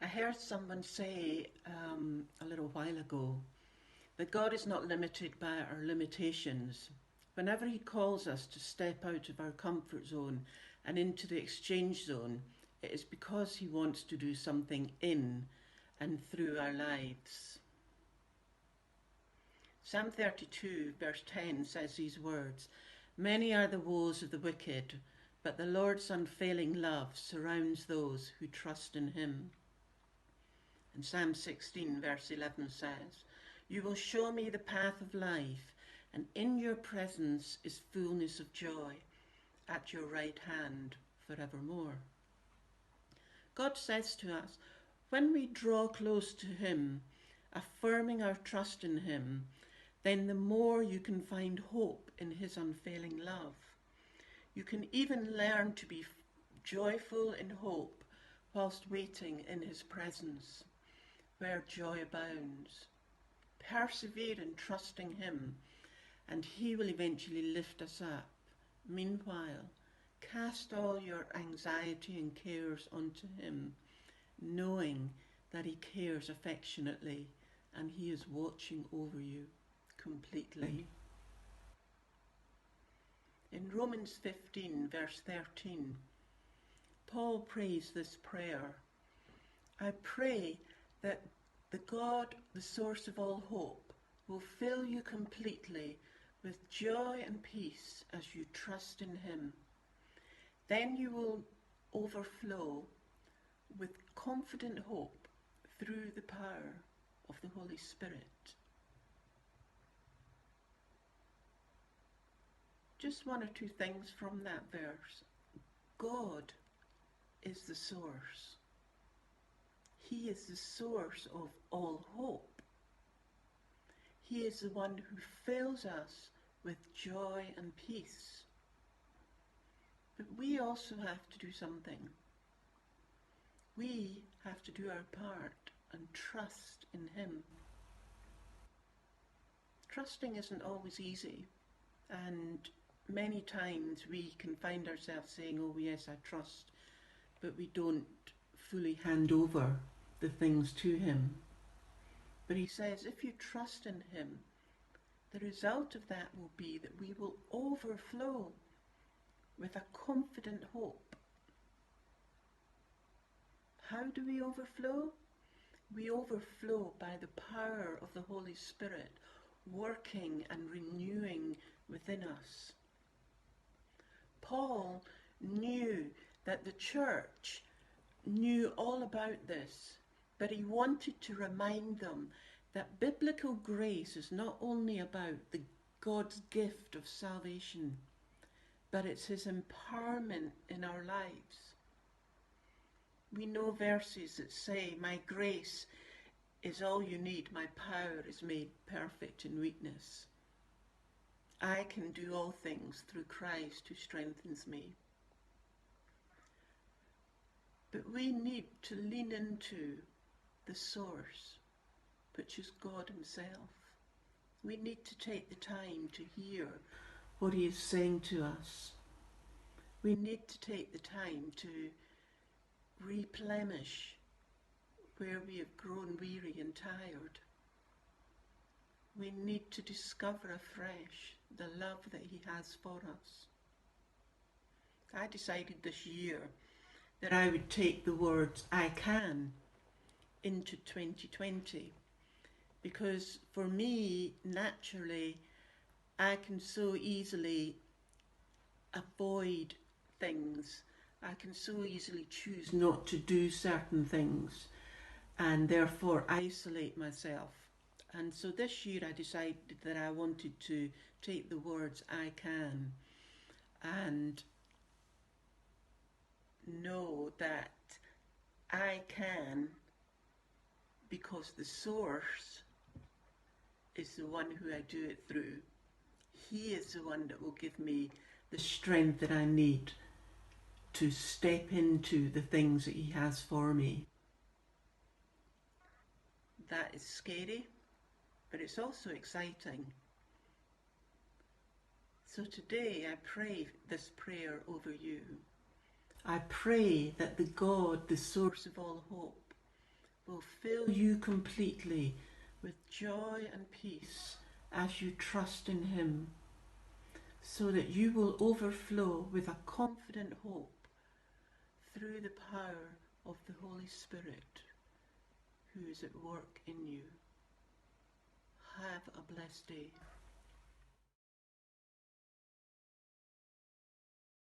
I heard someone say a little while ago that God is not limited by our limitations. Whenever He calls us to step out of our comfort zone and into the exchange zone, it is because He wants to do something in and through our lives. Psalm 32 verse 10 says these words, "Many are the woes of the wicked, but the Lord's unfailing love surrounds those who trust in Him." And Psalm 16 verse 11 says, "You will show me the path of life, and in your presence is fullness of joy. At your right hand forevermore." God says to us, when we draw close to Him, affirming our trust in Him, then the more you can find hope in His unfailing love. You can even learn to be joyful in hope whilst waiting in His presence, where joy abounds. Persevere in trusting Him, and He will eventually lift us up. Meanwhile, cast all your anxiety and cares onto Him, knowing that He cares affectionately and He is watching over you completely. In Romans 15 verse 13, Paul prays this prayer, "I pray that the God, the source of all hope, will fill you completely with joy and peace as you trust in Him. Then you will overflow with confident hope through the power of the Holy Spirit." Just one or two things from that verse. God is the source. He is the source of all hope. He is the one who fills us with joy and peace. But we also have to do something. We have to do our part and trust in Him. Trusting isn't always easy, and many times we can find ourselves saying, "Oh yes, I trust," but we don't fully hand over the things to Him. But He says, if you trust in Him, the result of that will be that we will overflow with a confident hope. How do we overflow? We overflow by the power of the Holy Spirit working and renewing within us. Paul knew that the church knew all about this, but he wanted to remind them that biblical grace is not only about God's gift of salvation, but it's His empowerment in our lives. We know verses that say, "My grace is all you need, my power is made perfect in weakness. I can do all things through Christ who strengthens me." But we need to lean into the source, which is God Himself. We need to take the time to hear what He is saying to us. We need to take the time to replenish where we have grown weary and tired. We need to discover afresh the love that He has for us. I decided this year that I would take the words "I can" into 2020, because for me, naturally, I can so easily avoid things. I can so easily choose not to do certain things and therefore isolate myself. And so this year I decided that I wanted to take the words "I can" and know that I can because the source is the one who I do it through. He is the one that will give me the strength that I need to step into the things that He has for me. That is scary, but it's also exciting. So today I pray this prayer over you. I pray that the God, the source of all hope, will fill you completely with joy and peace as you trust in him, so that you will overflow with a confident hope through the power of the Holy Spirit who is at work in you. Have a blessed day.